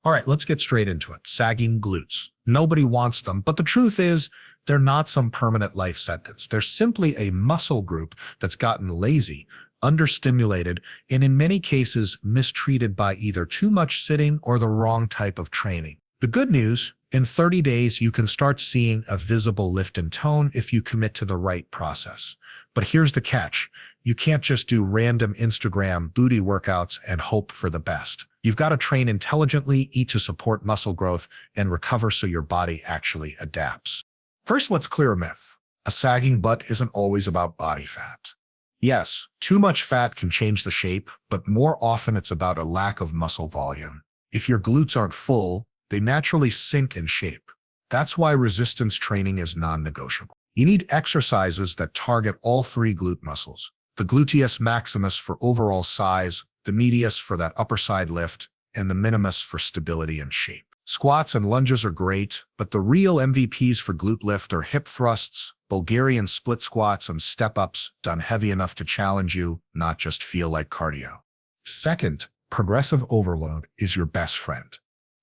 All right, let's get straight into it. Sagging glutes. Nobody wants them, but the truth is, they're not some permanent life sentence. They're simply a muscle group that's gotten lazy, understimulated, and in many cases mistreated by either too much sitting or the wrong type of training. The good news, in 30 days, you can start seeing a visible lift in tone if you commit to the right process. But here's the catch. You can't just do random Instagram booty workouts and hope for the best. You've got to train intelligently, eat to support muscle growth, and recover so your body actually adapts. First, let's clear a myth. A sagging butt isn't always about body fat. Yes, too much fat can change the shape, but more often it's about a lack of muscle volume. If your glutes aren't full, they naturally sink in shape. That's why resistance training is non-negotiable. You need exercises that target all three glute muscles. The gluteus maximus for overall size, the medius for that upper side lift, and the minimus for stability and shape. Squats and lunges are great, but the real MVPs for glute lift are hip thrusts, Bulgarian split squats, and step-ups done heavy enough to challenge you, not just feel like cardio. Second, progressive overload is your best friend.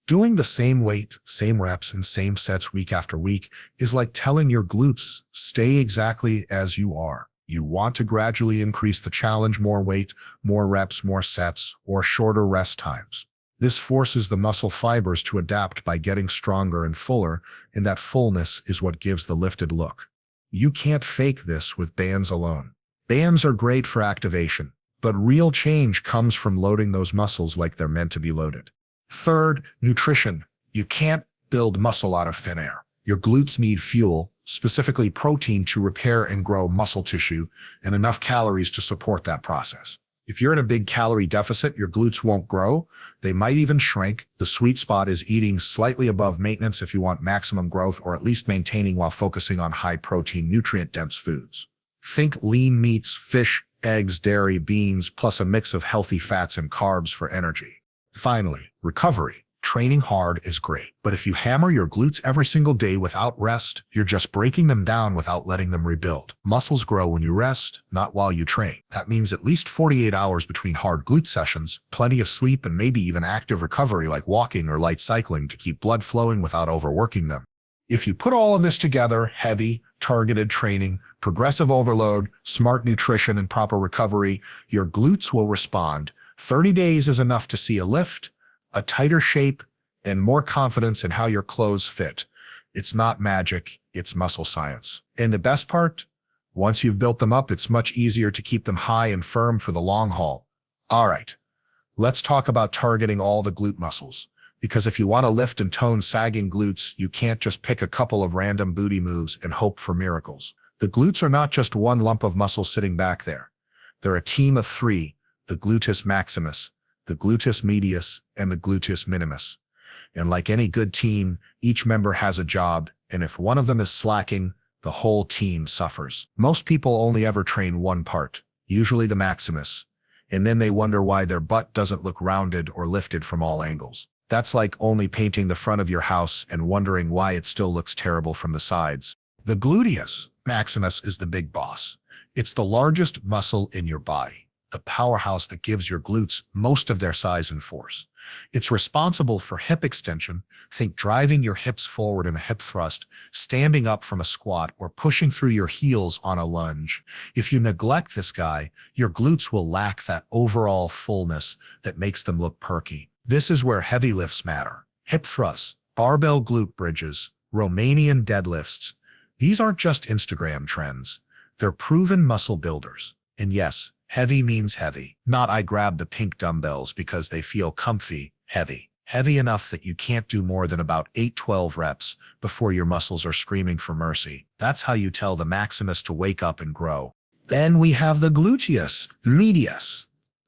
Doing the same weight, same reps, and same sets week after week is like telling your glutes, stay exactly as you are. You want to gradually increase the challenge, more weight, more reps, more sets, or shorter rest times. This forces the muscle fibers to adapt by getting stronger and fuller, and that fullness is what gives the lifted look. You can't fake this with bands alone. Bands are great for activation, but real change comes from loading those muscles like they're meant to be loaded. Third, nutrition. You can't build muscle out of thin air. Your glutes need fuel, specifically protein, to repair and grow muscle tissue, and enough calories to support that process. If you're in a big calorie deficit, your glutes won't grow. They might even shrink. The sweet spot is eating slightly above maintenance if you want maximum growth, or at least maintaining while focusing on high-protein, nutrient-dense foods. Think lean meats, fish, eggs, dairy, beans, plus a mix of healthy fats and carbs for energy. Finally, recovery. Training hard is great, but if you hammer your glutes every single day without rest, you're just breaking them down without letting them rebuild. Muscles grow when you rest, not while you train. That means at least 48 hours between hard glute sessions, plenty of sleep, and maybe even active recovery like walking or light cycling to keep blood flowing without overworking them. If you put all of this together, heavy, targeted training, progressive overload, smart nutrition, and proper recovery, your glutes will respond. 30 days is enough to see a lift, a tighter shape, and more confidence in how your clothes fit. It's not magic, it's muscle science. And the best part? Once you've built them up, it's much easier to keep them high and firm for the long haul. All right, let's talk about targeting all the glute muscles. Because if you want to lift and tone sagging glutes, you can't just pick a couple of random booty moves and hope for miracles. The glutes are not just one lump of muscle sitting back there. They're a team of three: the gluteus maximus, the gluteus medius, and the gluteus minimus. And like any good team, each member has a job, and if one of them is slacking, the whole team suffers. Most people only ever train one part, usually the maximus, and then they wonder why their butt doesn't look rounded or lifted from all angles. That's like only painting the front of your house and wondering why it still looks terrible from the sides. The gluteus maximus is the big boss. It's the largest muscle in your body, the powerhouse that gives your glutes most of their size and force. It's responsible for hip extension. Think driving your hips forward in a hip thrust, standing up from a squat, or pushing through your heels on a lunge. If you neglect this guy, your glutes will lack that overall fullness that makes them look perky. This is where heavy lifts matter. Hip thrusts, barbell glute bridges, Romanian deadlifts. These aren't just Instagram trends. They're proven muscle builders. And yes, heavy means heavy. Not I grab the pink dumbbells because they feel comfy. Heavy. Heavy enough that you can't do more than about 8-12 reps before your muscles are screaming for mercy. That's how you tell the maximus to wake up and grow. Then we have the gluteus medius.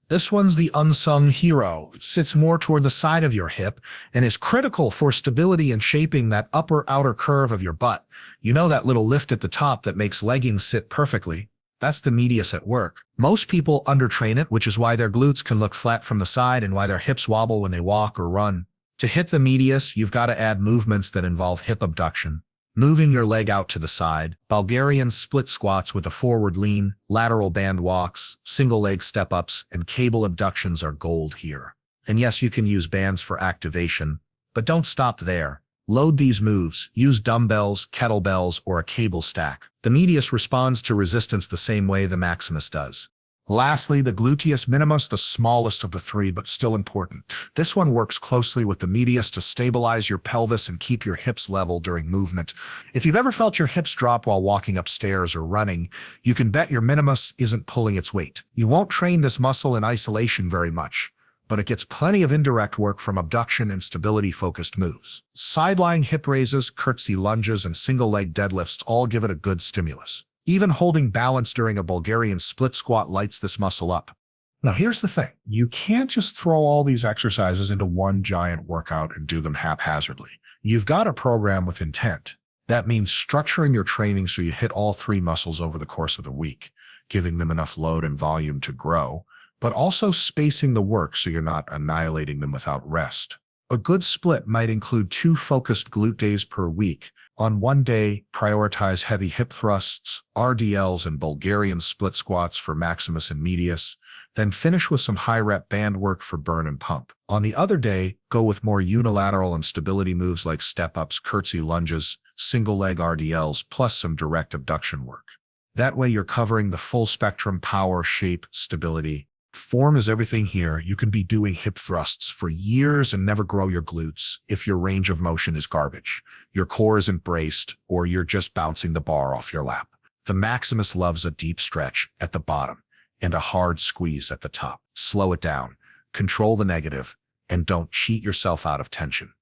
This one's the unsung hero. It sits more toward the side of your hip and is critical for stability and shaping that upper outer curve of your butt. You know, that little lift at the top that makes leggings sit perfectly? That's the medius at work. Most people undertrain it, which is why their glutes can look flat from the side and why their hips wobble when they walk or run. To hit the medius, you've got to add movements that involve hip abduction, moving your leg out to the side, Bulgarian split squats with a forward lean, lateral band walks, single leg step-ups, and cable abductions are gold here. And yes, you can use bands for activation, but don't stop there. Load these moves, use dumbbells, kettlebells, or a cable stack. The medius responds to resistance the same way the maximus does. Lastly, the gluteus minimus, the smallest of the three, but still important. This one works closely with the medius to stabilize your pelvis and keep your hips level during movement. If you've ever felt your hips drop while walking upstairs or running, you can bet your minimus isn't pulling its weight. You won't train this muscle in isolation very much, but it gets plenty of indirect work from abduction and stability-focused moves. Side-lying hip raises, curtsy lunges, and single-leg deadlifts all give it a good stimulus. Even holding balance during a Bulgarian split squat lights this muscle up. Now here's the thing. You can't just throw all these exercises into one giant workout and do them haphazardly. You've got to program with intent. That means structuring your training so you hit all three muscles over the course of the week, giving them enough load and volume to grow, but also spacing the work so you're not annihilating them without rest. A good split might include 2 focused glute days per week. On one day, prioritize heavy hip thrusts, RDLs, and Bulgarian split squats for maximus and medius, then finish with some high-rep band work for burn and pump. On the other day, go with more unilateral and stability moves like step-ups, curtsy lunges, single-leg RDLs, plus some direct abduction work. That way you're covering the full spectrum: power, shape, stability. Form is everything here. You can be doing hip thrusts for years and never grow your glutes if your range of motion is garbage, your core isn't braced, or you're just bouncing the bar off your lap. The maximus loves a deep stretch at the bottom and a hard squeeze at the top. Slow it down, control the negative, and don't cheat yourself out of tension.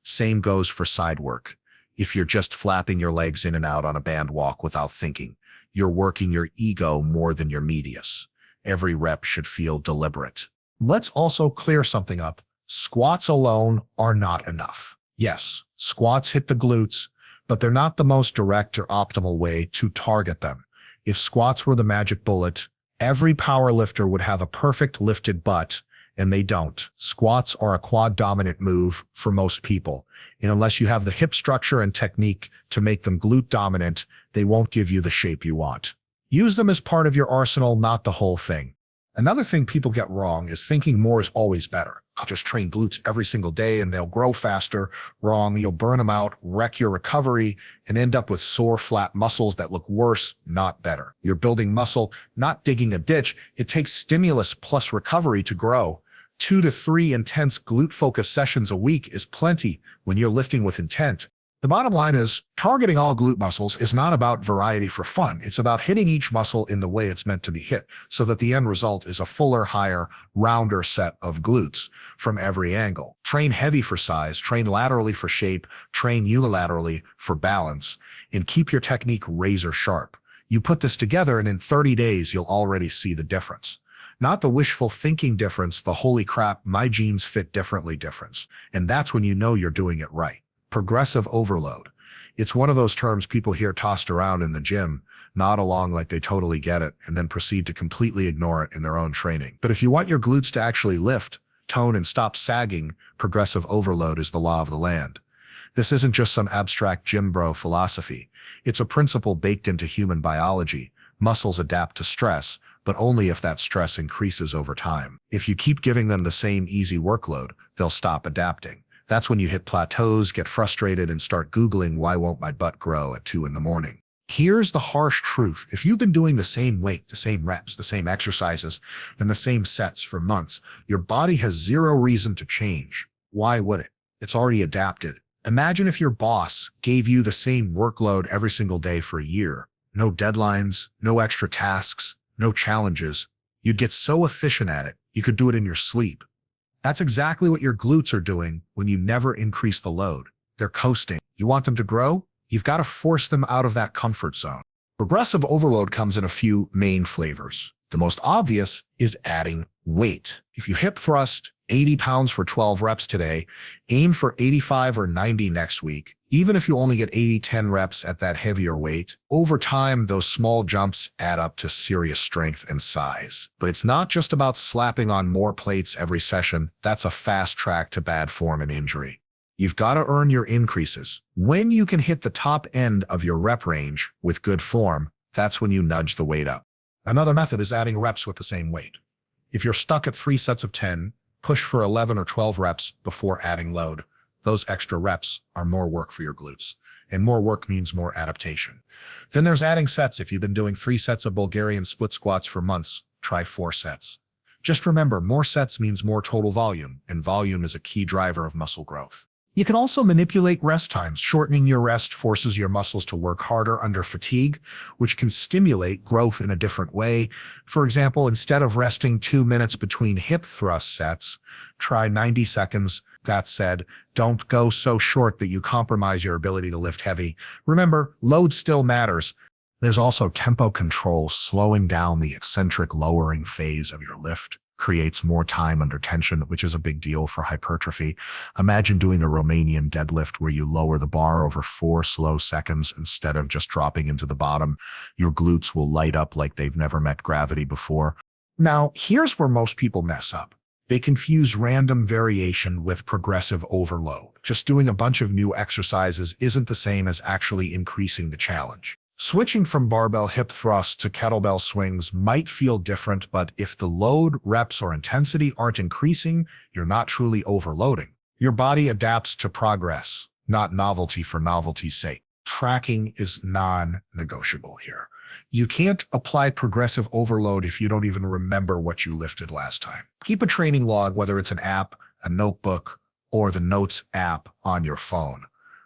Same goes for side work. If you're just flapping your legs in and out on a band walk without thinking, you're working your ego more than your medius. Every rep should feel deliberate. Let's also clear something up. Squats alone are not enough. Yes, squats hit the glutes, but they're not the most direct or optimal way to target them. If squats were the magic bullet, every power lifter would have a perfect lifted butt, and they don't. Squats are a quad-dominant move for most people, and unless you have the hip structure and technique to make them glute-dominant, they won't give you the shape you want. Use them as part of your arsenal, not the whole thing. Another thing people get wrong is thinking more is always better. I'll just train glutes every single day and they'll grow faster. Wrong. You'll burn them out, wreck your recovery, and end up with sore, flat muscles that look worse, not better. You're building muscle, not digging a ditch. It takes stimulus plus recovery to grow. 2 to 3 intense glute-focused sessions a week is plenty when you're lifting with intent. The bottom line is, targeting all glute muscles is not about variety for fun. It's about hitting each muscle in the way it's meant to be hit, so that the end result is a fuller, higher, rounder set of glutes from every angle. Train heavy for size, train laterally for shape, train unilaterally for balance, and keep your technique razor sharp. You put this together and in 30 days, you'll already see the difference. Not the wishful thinking difference, the holy crap, my jeans fit differently difference. And that's when you know you're doing it right. Progressive overload. It's one of those terms people hear tossed around in the gym, nod along like they totally get it, and then proceed to completely ignore it in their own training. But if you want your glutes to actually lift, tone, and stop sagging, progressive overload is the law of the land. This isn't just some abstract gym bro philosophy. It's a principle baked into human biology. Muscles adapt to stress, but only if that stress increases over time. If you keep giving them the same easy workload, they'll stop adapting. That's when you hit plateaus, get frustrated, and start Googling, why won't my butt grow at 2 in the morning? Here's the harsh truth. If you've been doing the same weight, the same reps, the same exercises, and the same sets for months, your body has zero reason to change. Why would it? It's already adapted. Imagine if your boss gave you the same workload every single day for a year. No deadlines, no extra tasks, no challenges. You'd get so efficient at it, you could do it in your sleep. That's exactly what your glutes are doing when you never increase the load. They're coasting. You want them to grow? You've got to force them out of that comfort zone. Progressive overload comes in a few main flavors. The most obvious is adding weight. If you hip thrust 80 pounds for 12 reps today, aim for 85 or 90 next week. Even if you only get 80-10 reps at that heavier weight, over time, those small jumps add up to serious strength and size. But it's not just about slapping on more plates every session. That's a fast track to bad form and injury. You've got to earn your increases. When you can hit the top end of your rep range with good form, that's when you nudge the weight up. Another method is adding reps with the same weight. If you're stuck at 3 sets of 10, Push for 11 or 12 reps before adding load. Those extra reps are more work for your glutes, and more work means more adaptation. Then there's adding sets. If you've been doing 3 sets of Bulgarian split squats for months, try 4 sets. Just remember, more sets means more total volume, and volume is a key driver of muscle growth. You can also manipulate rest times. Shortening your rest forces your muscles to work harder under fatigue, which can stimulate growth in a different way. For example, instead of resting 2 minutes between hip thrust sets, try 90 seconds. That said, don't go so short that you compromise your ability to lift heavy. Remember, load still matters. There's also tempo control. Slowing down the eccentric lowering phase of your lift creates more time under tension, which is a big deal for hypertrophy. Imagine doing a Romanian deadlift where you lower the bar over 4 slow seconds instead of just dropping into the bottom. Your glutes will light up like they've never met gravity before. Now, here's where most people mess up. They confuse random variation with progressive overload. Just doing a bunch of new exercises isn't the same as actually increasing the challenge. Switching from barbell hip thrusts to kettlebell swings might feel different, but if the load, reps, or intensity aren't increasing, you're not truly overloading. Your body adapts to progress, not novelty for novelty's sake. Tracking is non-negotiable here. You can't apply progressive overload if you don't even remember what you lifted last time. Keep a training log, whether it's an app, a notebook, or the Notes app on your phone.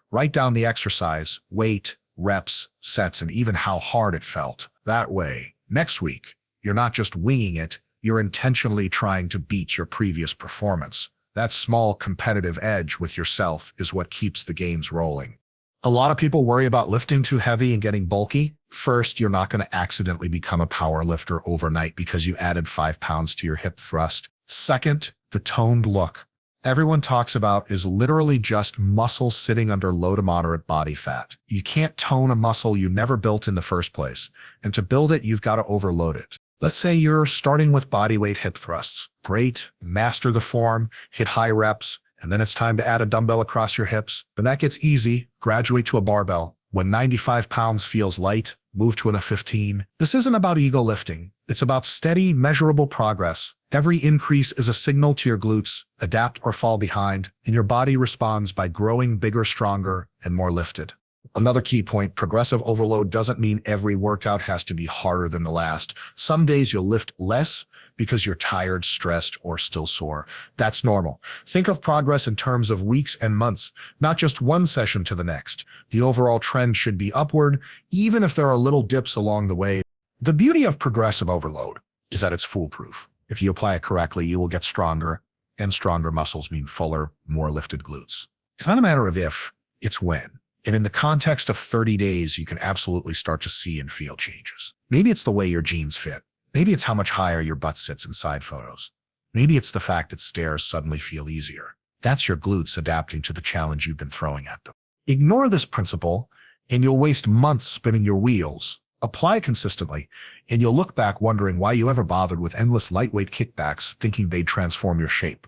Write down the exercise, weight, reps, sets, and even how hard it felt. That way, next week, you're not just winging it, you're intentionally trying to beat your previous performance. That small competitive edge with yourself is what keeps the gains rolling. A lot of people worry about lifting too heavy and getting bulky. First, you're not going to accidentally become a power lifter overnight because you added 5 pounds to your hip thrust. Second, the toned look everyone talks about is literally just muscle sitting under low to moderate body fat. You can't tone a muscle you never built in the first place, and to build it, you've got to overload it. Let's say you're starting with bodyweight hip thrusts. Great, master the form, hit high reps, and then it's time to add a dumbbell across your hips. Then that gets easy, graduate to a barbell. When 95 pounds feels light, move to a 15. This isn't about ego lifting. It's about steady, measurable progress. Every increase is a signal to your glutes, adapt or fall behind, and your body responds by growing bigger, stronger, and more lifted. Another key point, progressive overload doesn't mean every workout has to be harder than the last. Some days you'll lift less because you're tired, stressed, or still sore. That's normal. Think of progress in terms of weeks and months, not just one session to the next. The overall trend should be upward, even if there are little dips along the way. The beauty of progressive overload is that it's foolproof. If you apply it correctly, you will get stronger, and stronger muscles mean fuller, more lifted glutes. It's not a matter of if, it's when. And in the context of 30 days, you can absolutely start to see and feel changes. Maybe it's the way your jeans fit. Maybe it's how much higher your butt sits in side photos. Maybe it's the fact that stairs suddenly feel easier. That's your glutes adapting to the challenge you've been throwing at them. Ignore this principle, and you'll waste months spinning your wheels. Apply it consistently, and you'll look back wondering why you ever bothered with endless lightweight kickbacks thinking they'd transform your shape.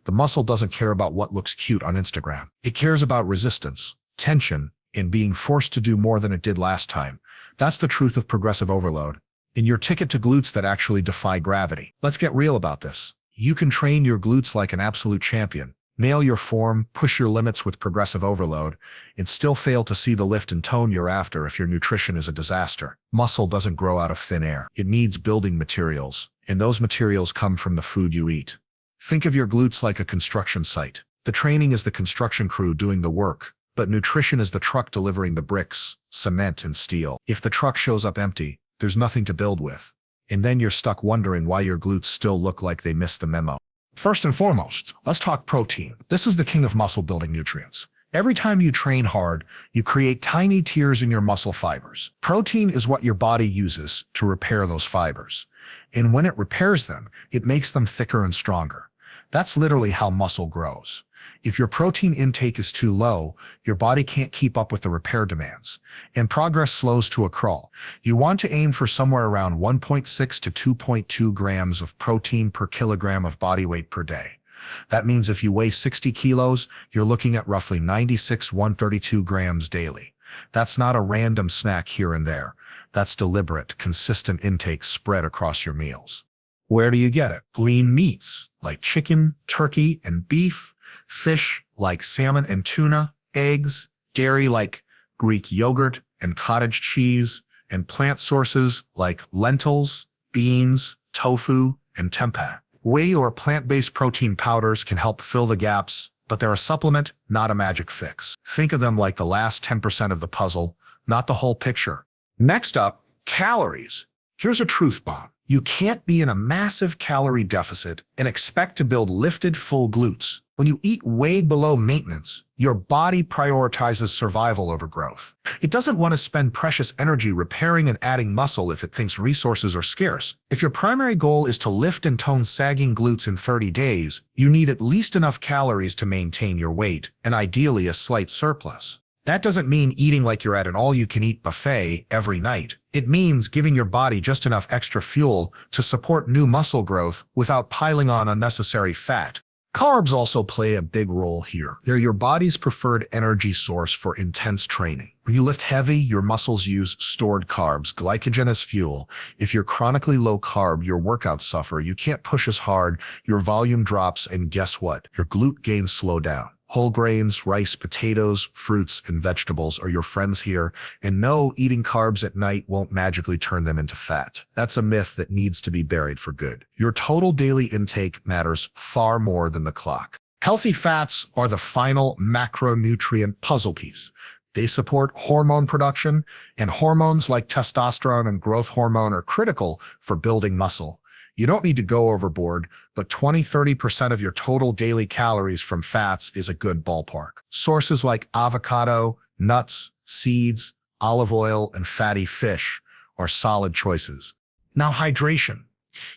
The muscle doesn't care about what looks cute on Instagram. It cares about resistance, tension, and being forced to do more than it did last time. That's the truth of progressive overload, and your ticket to glutes that actually defy gravity. Let's get real about this. You can train your glutes like an absolute champion, nail your form, push your limits with progressive overload, and still fail to see the lift and tone you're after if your nutrition is a disaster. Muscle doesn't grow out of thin air. It needs building materials, and those materials come from the food you eat. Think of your glutes like a construction site. The training is the construction crew doing the work, but nutrition is the truck delivering the bricks, cement, and steel. If the truck shows up empty, there's nothing to build with. And then you're stuck wondering why your glutes still look like they missed the memo. First and foremost, let's talk protein. This is the king of muscle-building nutrients. Every time you train hard, you create tiny tears in your muscle fibers. Protein is what your body uses to repair those fibers. And when it repairs them, it makes them thicker and stronger. That's literally how muscle grows. If your protein intake is too low, your body can't keep up with the repair demands, and progress slows to a crawl. You want to aim for somewhere around 1.6 to 2.2 grams of protein per kilogram of body weight per day. That means if you weigh 60 kilos, you're looking at roughly 132 grams daily. That's not a random snack here and there. That's deliberate, consistent intake spread across your meals. Where do you get it? Lean meats. like chicken, turkey, and beef, fish like salmon and tuna, eggs, dairy like Greek yogurt and cottage cheese, and plant sources like lentils, beans, tofu, and tempeh. Whey or plant-based protein powders can help fill the gaps, but they're a supplement, not a magic fix. Think of them like the last 10% of the puzzle, not the whole picture. Next up, calories. Here's a truth bomb. You can't be in a massive calorie deficit and expect to build lifted full glutes. When you eat way below maintenance, your body prioritizes survival over growth. It doesn't want to spend precious energy repairing and adding muscle if it thinks resources are scarce. If your primary goal is to lift and tone sagging glutes in 30 days, you need at least enough calories to maintain your weight, and ideally a slight surplus. That doesn't mean eating like you're at an all-you-can-eat buffet every night. It means giving your body just enough extra fuel to support new muscle growth without piling on unnecessary fat. Carbs also play a big role here. They're your body's preferred energy source for intense training. When you lift heavy, your muscles use stored carbs, glycogen as fuel. If you're chronically low carb, your workouts suffer. You can't push as hard, your volume drops, and guess what? Your glute gains slow down. Whole grains, rice, potatoes, fruits, and vegetables are your friends here, and no, eating carbs at night won't magically turn them into fat. That's a myth that needs to be buried for good. Your total daily intake matters far more than the clock. Healthy fats are the final macronutrient puzzle piece. They support hormone production, and hormones like testosterone and growth hormone are critical for building muscle. You don't need to go overboard, but 20–30% of your total daily calories from fats is a good ballpark. Sources like avocado, nuts, seeds, olive oil, and fatty fish are solid choices. Now, hydration.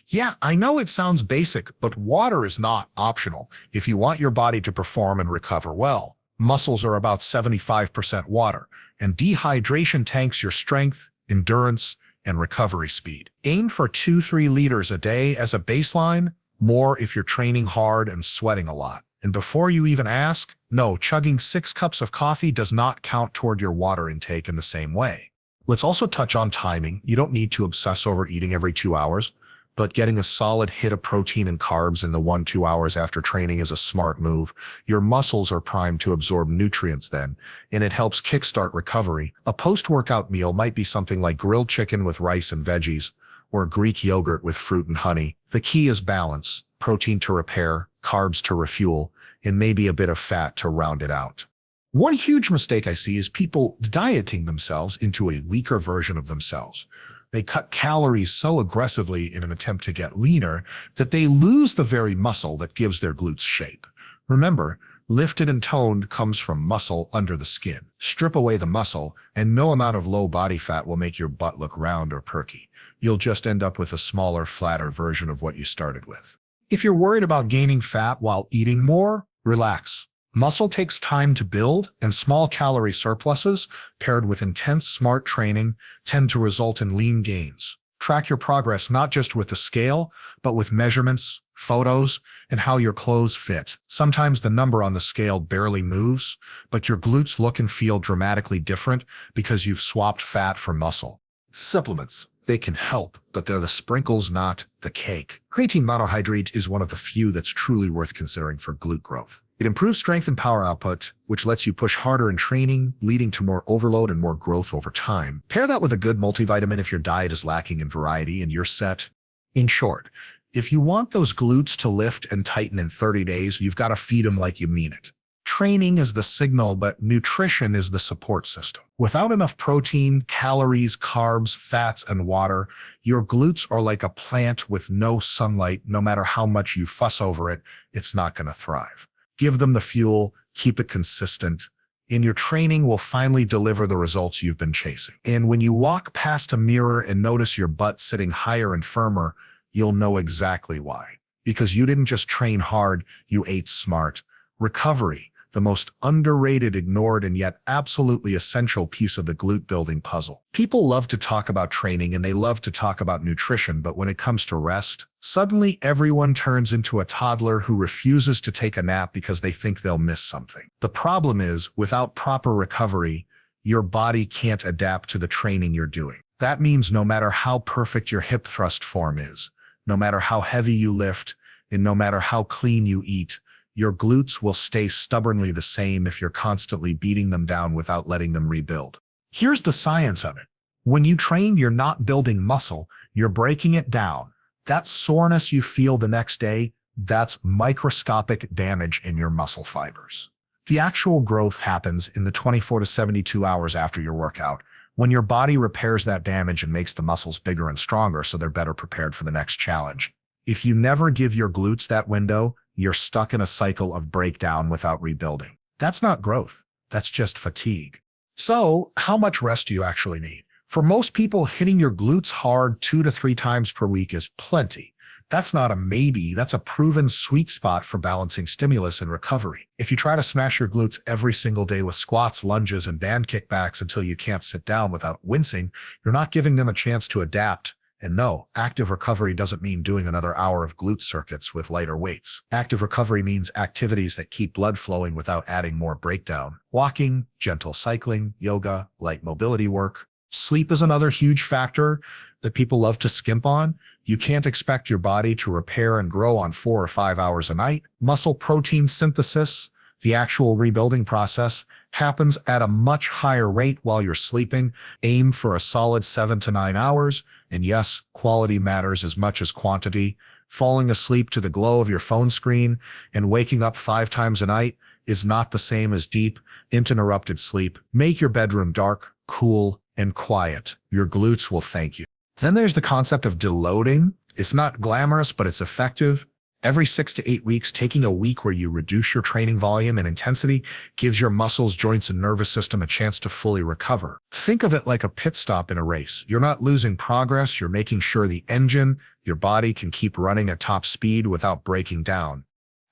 Yeah, I know it sounds basic, but water is not optional if you want your body to perform and recover well. Muscles are about 75% water, and dehydration tanks your strength, endurance, and recovery speed. Aim for 2–3 liters a day as a baseline, more if you're training hard and sweating a lot. And before you even ask, no, chugging 6 cups of coffee does not count toward your water intake in the same way. Let's also touch on timing. You don't need to obsess over eating every 2 hours, but getting a solid hit of protein and carbs in the 1–2 hours after training is a smart move. Your muscles are primed to absorb nutrients then, and it helps kickstart recovery. A post-workout meal might be something like grilled chicken with rice and veggies, or Greek yogurt with fruit and honey. The key is balance, protein to repair, carbs to refuel, and maybe a bit of fat to round it out. One huge mistake I see is people dieting themselves into a weaker version of themselves. They cut calories so aggressively in an attempt to get leaner that they lose the very muscle that gives their glutes shape. Remember, lifted and toned comes from muscle under the skin. Strip away the muscle, and no amount of low body fat will make your butt look round or perky. You'll just end up with a smaller, flatter version of what you started with. If you're worried about gaining fat while eating more, relax. Muscle takes time to build, and small calorie surpluses, paired with intense, smart training, tend to result in lean gains. Track your progress not just with the scale, but with measurements, photos, and how your clothes fit. Sometimes the number on the scale barely moves, but your glutes look and feel dramatically different because you've swapped fat for muscle. Supplements. They can help, but they're the sprinkles, not the cake. Creatine monohydrate is one of the few that's truly worth considering for glute growth. It improves strength and power output, which lets you push harder in training, leading to more overload and more growth over time. Pair that with a good multivitamin if your diet is lacking in variety and you're set. In short, if you want those glutes to lift and tighten in 30 days, you've got to feed them like you mean it. Training is the signal, but nutrition is the support system. Without enough protein, calories, carbs, fats, and water, your glutes are like a plant with no sunlight. No matter how much you fuss over it, it's not going to thrive. Give them the fuel, keep it consistent, and your training will finally deliver the results you've been chasing. And when you walk past a mirror and notice your butt sitting higher and firmer, you'll know exactly why. Because you didn't just train hard, you ate smart. Recovery, the most underrated, ignored, and yet absolutely essential piece of the glute building puzzle. People love to talk about training and they love to talk about nutrition, but when it comes to rest, suddenly everyone turns into a toddler who refuses to take a nap because they think they'll miss something. The problem is, without proper recovery, your body can't adapt to the training you're doing. That means no matter how perfect your hip thrust form is, no matter how heavy you lift, and no matter how clean you eat, your glutes will stay stubbornly the same if you're constantly beating them down without letting them rebuild. Here's the science of it. When you train, you're not building muscle, you're breaking it down. That soreness you feel the next day, that's microscopic damage in your muscle fibers. The actual growth happens in the 24 to 72 hours after your workout, when your body repairs that damage and makes the muscles bigger and stronger so they're better prepared for the next challenge. If you never give your glutes that window, you're stuck in a cycle of breakdown without rebuilding. That's not growth. That's just fatigue. So, how much rest do you actually need? For most people, hitting your glutes hard 2 to 3 times per week is plenty. That's not a maybe, that's a proven sweet spot for balancing stimulus and recovery. If you try to smash your glutes every single day with squats, lunges, and band kickbacks until you can't sit down without wincing, you're not giving them a chance to adapt. And no, active recovery doesn't mean doing another hour of glute circuits with lighter weights. Active recovery means activities that keep blood flowing without adding more breakdown. Walking, gentle cycling, yoga, light mobility work. Sleep is another huge factor that people love to skimp on. You can't expect your body to repair and grow on 4 or 5 hours a night. Muscle protein synthesis, the actual rebuilding process, happens at a much higher rate while you're sleeping. Aim for a solid 7 to 9 hours. And yes, quality matters as much as quantity. Falling asleep to the glow of your phone screen and waking up 5 times a night is not the same as deep, uninterrupted sleep. Make your bedroom dark, cool, and quiet. Your glutes will thank you. Then there's the concept of deloading. It's not glamorous, but it's effective. Every 6 to 8 weeks, taking a week where you reduce your training volume and intensity gives your muscles, joints, and nervous system a chance to fully recover. Think of it like a pit stop in a race. You're not losing progress, you're making sure the engine, your body, can keep running at top speed without breaking down.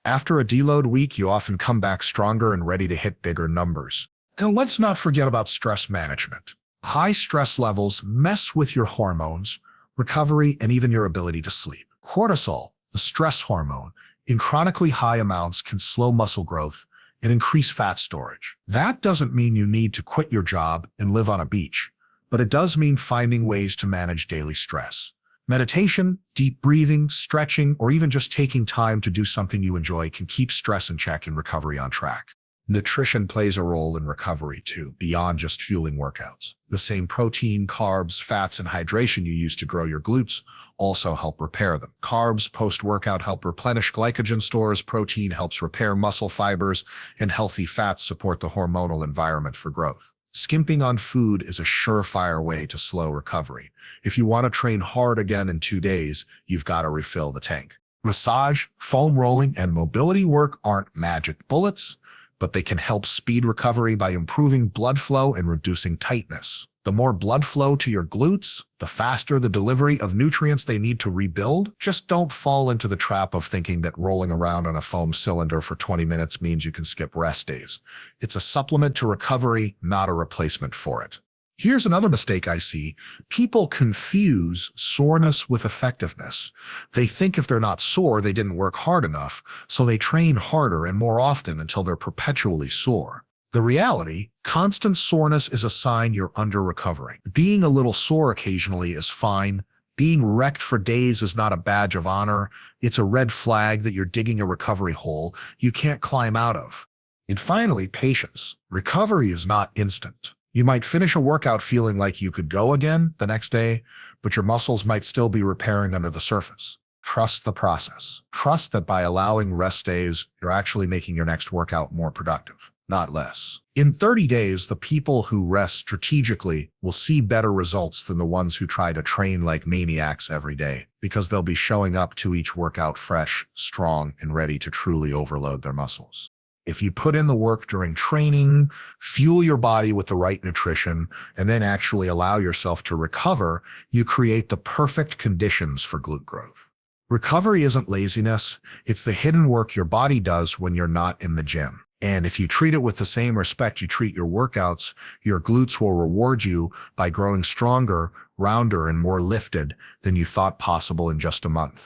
After a deload week, you often come back stronger and ready to hit bigger numbers. And let's not forget about stress management. High stress levels mess with your hormones, recovery, and even your ability to sleep. Cortisol, the stress hormone, in chronically high amounts can slow muscle growth and increase fat storage. That doesn't mean you need to quit your job and live on a beach, but it does mean finding ways to manage daily stress. Meditation, deep breathing, stretching, or even just taking time to do something you enjoy can keep stress in check and recovery on track. Nutrition plays a role in recovery too, beyond just fueling workouts. The same protein, carbs, fats, and hydration you use to grow your glutes also help repair them. Carbs post-workout help replenish glycogen stores, protein helps repair muscle fibers, and healthy fats support the hormonal environment for growth. Skimping on food is a surefire way to slow recovery. If you want to train hard again in 2 days, you've got to refill the tank. Massage, foam rolling, and mobility work aren't magic bullets, but they can help speed recovery by improving blood flow and reducing tightness. The more blood flow to your glutes, the faster the delivery of nutrients they need to rebuild. Just don't fall into the trap of thinking that rolling around on a foam cylinder for 20 minutes means you can skip rest days. It's a supplement to recovery, not a replacement for it. Here's another mistake I see. People confuse soreness with effectiveness. They think if they're not sore, they didn't work hard enough, so they train harder and more often until they're perpetually sore. The reality, constant soreness is a sign you're under-recovering. Being a little sore occasionally is fine. Being wrecked for days is not a badge of honor. It's a red flag that you're digging a recovery hole you can't climb out of. And finally, patience. Recovery is not instant. You might finish a workout feeling like you could go again the next day, but your muscles might still be repairing under the surface. Trust the process. Trust that by allowing rest days, you're actually making your next workout more productive, not less. In 30 days, the people who rest strategically will see better results than the ones who try to train like maniacs every day, because they'll be showing up to each workout fresh, strong, and ready to truly overload their muscles. If you put in the work during training, fuel your body with the right nutrition, and then actually allow yourself to recover, you create the perfect conditions for glute growth. Recovery isn't laziness, it's the hidden work your body does when you're not in the gym. And if you treat it with the same respect you treat your workouts, your glutes will reward you by growing stronger, rounder, and more lifted than you thought possible in just a month.